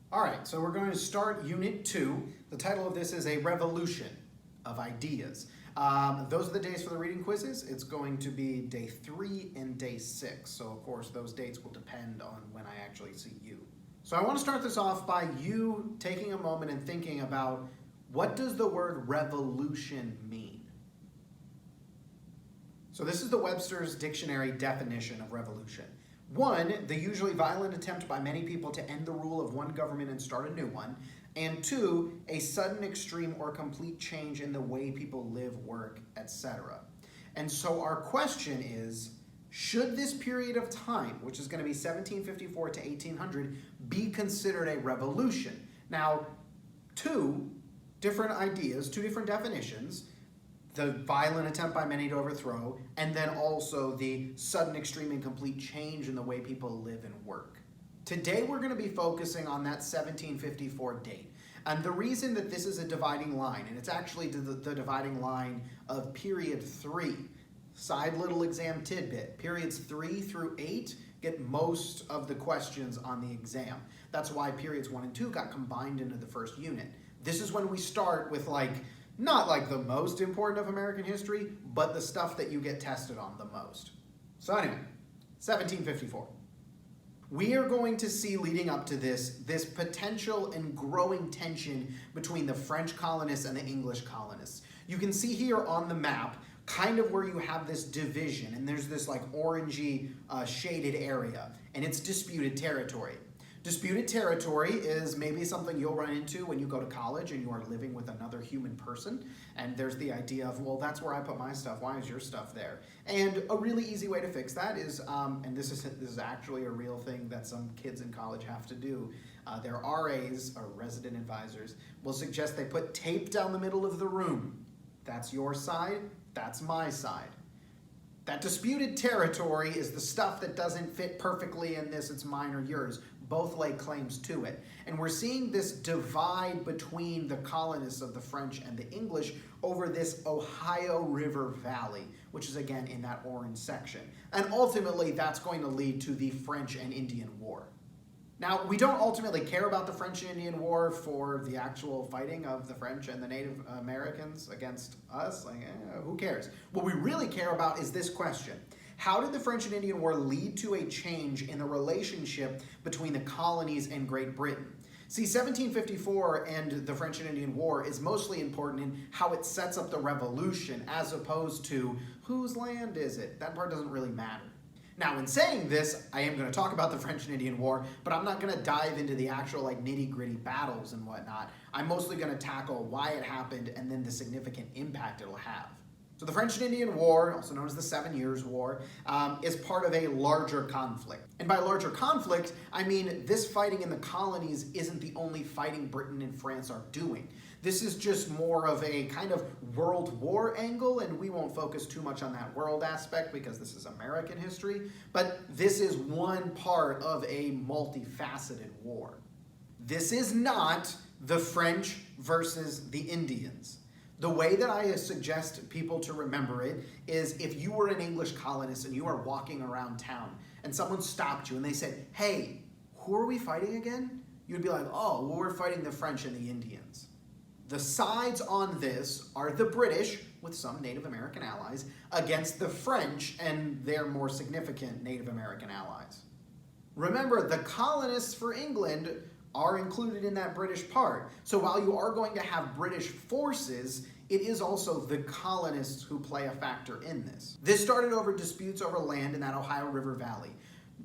All right, so we're going to start Unit 2. The title of this is A Revolution of Ideas. Those are the days for the reading quizzes. It's going to be day 3 and day 6. So, of course, those dates will depend on when I actually see you. So I want to start this off by you taking a moment and thinking about, what does the word revolution mean? So this is the Webster's Dictionary definition of revolution. 1, the usually violent attempt by many people to end the rule of one government and start a new one. And 2, a sudden, extreme, or complete change in the way people live, work, etc. And so our question is, should this period of time, which is going to be 1754 to 1800, be considered a revolution? Now, 2 different ideas, 2 different definitions. The violent attempt by many to overthrow, and then also the sudden, extreme, and complete change in the way people live and work. Today we're going to be focusing on that 1754 date. And the reason that this is a dividing line, and it's actually the dividing line of period 3, side little exam tidbit, periods 3 through 8 get most of the questions on the exam. That's why periods 1 and 2 got combined into the first unit. This is when we start with not like the most important of American history, but the stuff that you get tested on the most. So anyway, 1754. We are going to see leading up to this potential and growing tension between the French colonists and the English colonists. You can see here on the map kind of where you have this division, and there's this like orangey shaded area, and it's disputed territory. Disputed territory is maybe something you'll run into when you go to college and you are living with another human person. And there's the idea of, well, that's where I put my stuff. Why is your stuff there? And a really easy way to fix that is, and this is actually a real thing that some kids in college have to do. Their RAs, or resident advisors, will suggest they put tape down the middle of the room. That's your side, that's my side. That disputed territory is the stuff that doesn't fit perfectly in this, it's mine or yours. Both lay claims to it. And we're seeing this divide between the colonists of the French and the English over this Ohio River Valley, which is again in that orange section. And ultimately that's going to lead to the French and Indian War. Now, we don't ultimately care about the French and Indian War for the actual fighting of the French and the Native Americans against us. Who cares? What we really care about is this question. How did the French and Indian War lead to a change in the relationship between the colonies and Great Britain? See, 1754 and the French and Indian War is mostly important in how it sets up the revolution as opposed to whose land is it? That part doesn't really matter. Now, in saying this, I am going to talk about the French and Indian War, but I'm not going to dive into the actual nitty-gritty battles and whatnot. I'm mostly going to tackle why it happened and then the significant impact it'll have. So the French and Indian War, also known as the 7 Years' War, is part of a larger conflict. And by larger conflict, I mean this fighting in the colonies isn't the only fighting Britain and France are doing. This is just more of a kind of world war angle, and we won't focus too much on that world aspect because this is American history, but this is one part of a multifaceted war. This is not the French versus the Indians. The way that I suggest people to remember it is if you were an English colonist and you are walking around town and someone stopped you and they said, hey, who are we fighting again? You'd be like, oh, well, we're fighting the French and the Indians. The sides on this are the British, with some Native American allies, against the French and their more significant Native American allies. Remember, the colonists for England are included in that British part. So while you are going to have British forces, it is also the colonists who play a factor in this. This started over disputes over land in that Ohio River Valley.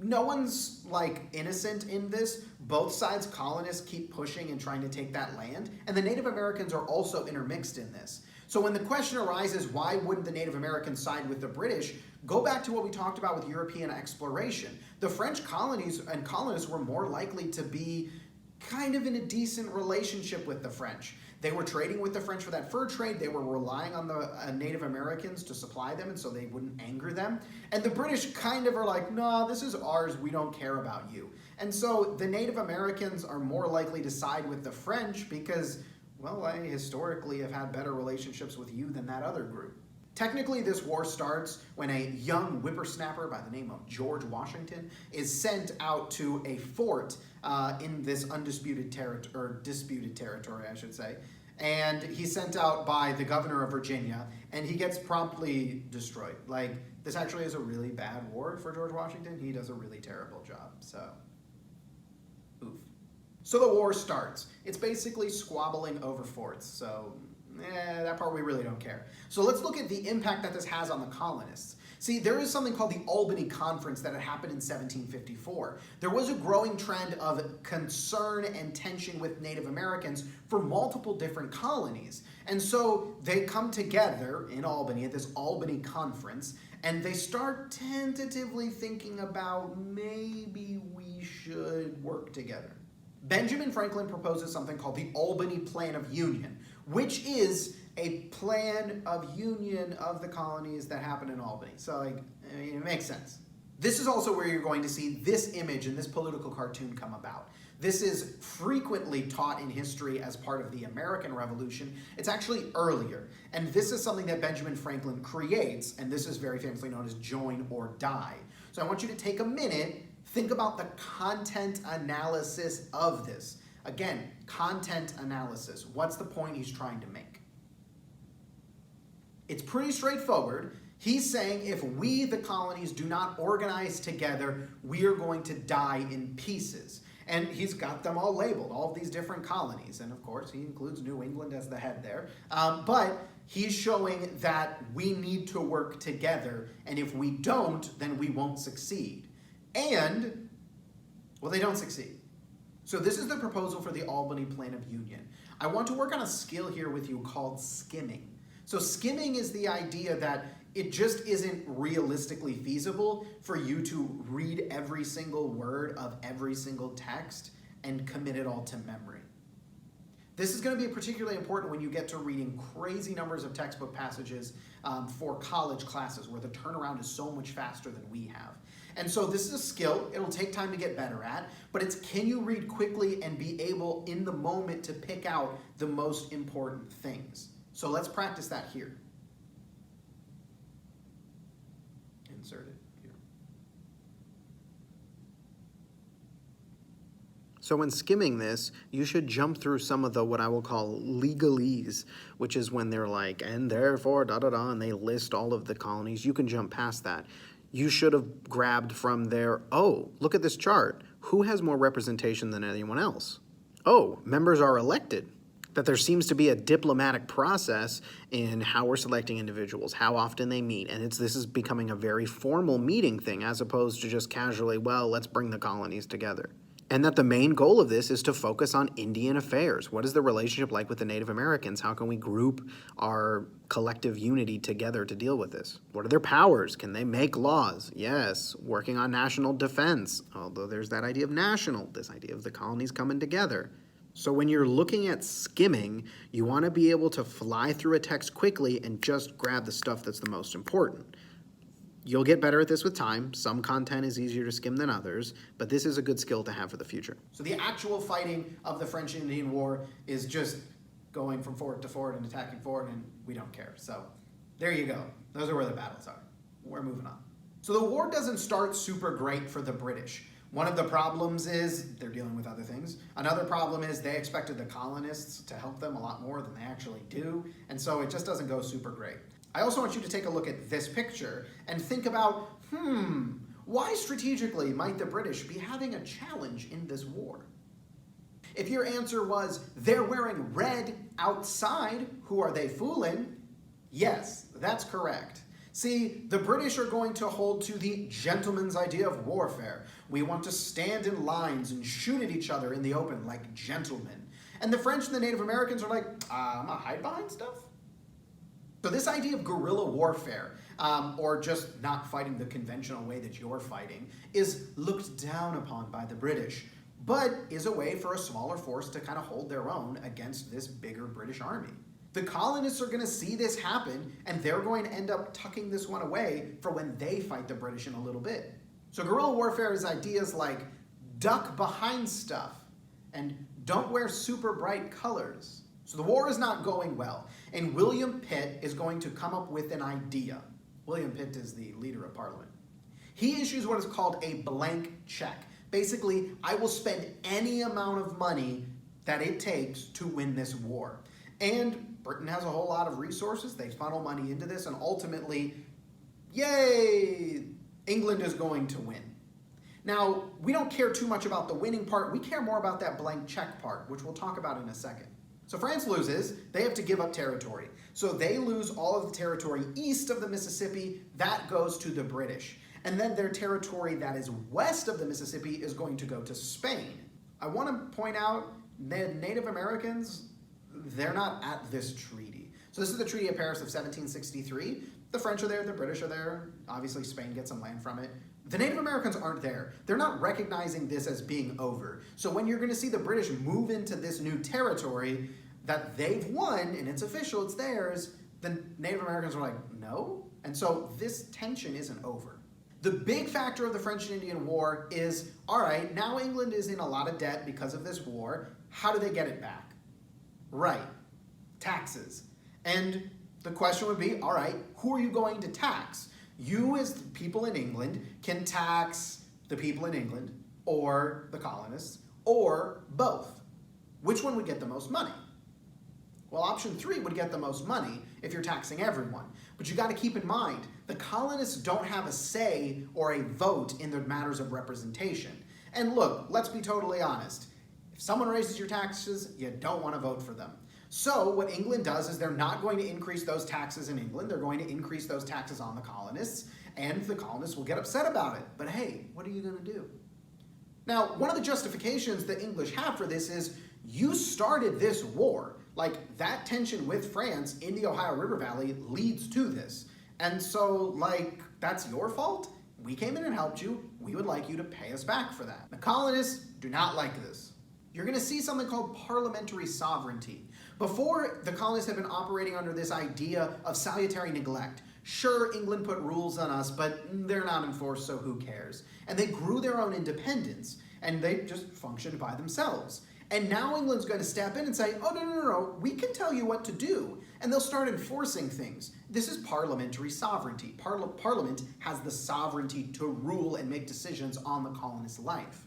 No one's innocent in this. Both sides, colonists keep pushing and trying to take that land, and the Native Americans are also intermixed in this. So when the question arises, why wouldn't the Native Americans side with the British? Go back to what we talked about with European exploration. The French colonies and colonists were more likely to be kind of in a decent relationship with the French. They were trading with the French for that fur trade. They were relying on the Native Americans to supply them, and so they wouldn't anger them. And the British kind of are like, no, this is ours. We don't care about you. And so the Native Americans are more likely to side with the French because, well, I historically have had better relationships with you than that other group. Technically, this war starts when a young whippersnapper by the name of George Washington is sent out to a fort in this disputed territory, I should say. And he's sent out by the governor of Virginia, and he gets promptly destroyed. Like, this actually is a really bad war for George Washington. He does a really terrible job, so oof. So the war starts. It's basically squabbling over forts, so that part we really don't care. So let's look at the impact that this has on the colonists. See, there is something called the Albany Conference that had happened in 1754. There was a growing trend of concern and tension with Native Americans for multiple different colonies. And so they come together in Albany at this Albany Conference, and they start tentatively thinking about maybe we should work together. Benjamin Franklin proposes something called the Albany Plan of Union, which is a plan of union of the colonies that happen in Albany. So, it makes sense. This is also where you're going to see this image and this political cartoon come about. This is frequently taught in history as part of the American Revolution. It's actually earlier. And this is something that Benjamin Franklin creates, and this is very famously known as join or die. So I want you to take a minute, think about the content analysis of this. Again, content analysis. What's the point he's trying to make? It's pretty straightforward. He's saying if we, the colonies, do not organize together, we are going to die in pieces. And he's got them all labeled, all of these different colonies. And of course, he includes New England as the head there. But he's showing that we need to work together. And if we don't, then we won't succeed. And, well, they don't succeed. So this is the proposal for the Albany Plan of Union. I want to work on a skill here with you called skimming. So skimming is the idea that it just isn't realistically feasible for you to read every single word of every single text and commit it all to memory. This is going to be particularly important when you get to reading crazy numbers of textbook passages for college classes where the turnaround is so much faster than we have. And so this is a skill. It'll take time to get better at, but it's can you read quickly and be able in the moment to pick out the most important things. So let's practice that here. Insert it here. So when skimming this, you should jump through some of the what I will call legalese, which is when they're like, and therefore, da-da-da, and they list all of the colonies. You can jump past that. You should have grabbed from there, oh, look at this chart. Who has more representation than anyone else? Oh, members are elected. That there seems to be a diplomatic process in how we're selecting individuals, how often they meet, and this is becoming a very formal meeting thing as opposed to just casually, well, let's bring the colonies together. And that the main goal of this is to focus on Indian affairs. What is the relationship like with the Native Americans? How can we group our collective unity together to deal with this? What are their powers? Can they make laws? Yes. Working on national defense, although there's that idea of national, this idea of the colonies coming together. So when you're looking at skimming, you want to be able to fly through a text quickly and just grab the stuff that's the most important. You'll get better at this with time. Some content is easier to skim than others, but this is a good skill to have for the future. So the actual fighting of the French Indian War is just going from fort to fort and attacking fort, and we don't care. So there you go. Those are where the battles are. We're moving on. So the war doesn't start super great for the British. One of the problems is they're dealing with other things. Another problem is they expected the colonists to help them a lot more than they actually do, and so it just doesn't go super great. I also want you to take a look at this picture and think about, why strategically might the British be having a challenge in this war? If your answer was, they're wearing red outside, who are they fooling? Yes, that's correct. See, the British are going to hold to the gentleman's idea of warfare. We want to stand in lines and shoot at each other in the open like gentlemen. And the French and the Native Americans are like, I'm gonna hide behind stuff? So this idea of guerrilla warfare, or just not fighting the conventional way that you're fighting, is looked down upon by the British, but is a way for a smaller force to kind of hold their own against this bigger British army. The colonists are going to see this happen, and they're going to end up tucking this one away for when they fight the British in a little bit. So guerrilla warfare is ideas like duck behind stuff and don't wear super bright colors. So the war is not going well, and William Pitt is going to come up with an idea. William Pitt is the leader of Parliament. He issues what is called a blank check. Basically, I will spend any amount of money that it takes to win this war. And Britain has a whole lot of resources. They funnel money into this, and ultimately, yay, England is going to win. Now, we don't care too much about the winning part. We care more about that blank check part, which we'll talk about in a second. So France loses. They have to give up territory. So they lose all of the territory east of the Mississippi. That goes to the British. And then their territory that is west of the Mississippi is going to go to Spain. I want to point out that Native Americans, they're not at this treaty. So this is the Treaty of Paris of 1763. The French are there, the British are there. Obviously, Spain gets some land from it. The Native Americans aren't there. They're not recognizing this as being over. So when you're going to see the British move into this new territory that they've won, and it's official, it's theirs, the Native Americans are like, no? And so this tension isn't over. The big factor of the French and Indian War is, all right, now England is in a lot of debt because of this war. How do they get it back? Right, taxes. And the question would be, all right, who are you going to tax? You as the people in England can tax the people in England or the colonists or both. Which one would get the most money? Well, option 3 would get the most money if you're taxing everyone. But you got to keep in mind, the colonists don't have a say or a vote in the matters of representation. And look, let's be totally honest. If someone raises your taxes, you don't want to vote for them. So what England does is they're not going to increase those taxes in England. They're going to increase those taxes on the colonists, and the colonists will get upset about it. But hey, what are you going to do? Now, one of the justifications the English have for this is you started this war. Like, that tension with France in the Ohio River Valley leads to this. And so, like, that's your fault? We came in and helped you. We would like you to pay us back for that. The colonists do not like this. You're going to see something called parliamentary sovereignty. Before, the colonists have been operating under this idea of salutary neglect. Sure, England put rules on us, but they're not enforced, so who cares? And they grew their own independence, and they just functioned by themselves. And now England's going to step in and say, oh, no, we can tell you what to do. And they'll start enforcing things. This is parliamentary sovereignty. Parliament has the sovereignty to rule and make decisions on the colonist's life.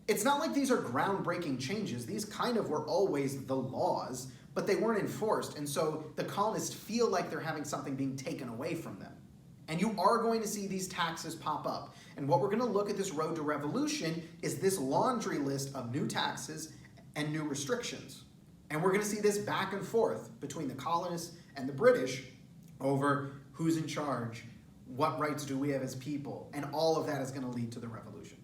It's not like these are groundbreaking changes. These kind of were always the laws, but they weren't enforced. And so the colonists feel like they're having something being taken away from them. And you are going to see these taxes pop up. And what we're going to look at this road to revolution is this laundry list of new taxes and new restrictions. And we're going to see this back and forth between the colonists and the British over who's in charge, what rights do we have as people, and all of that is going to lead to the revolution.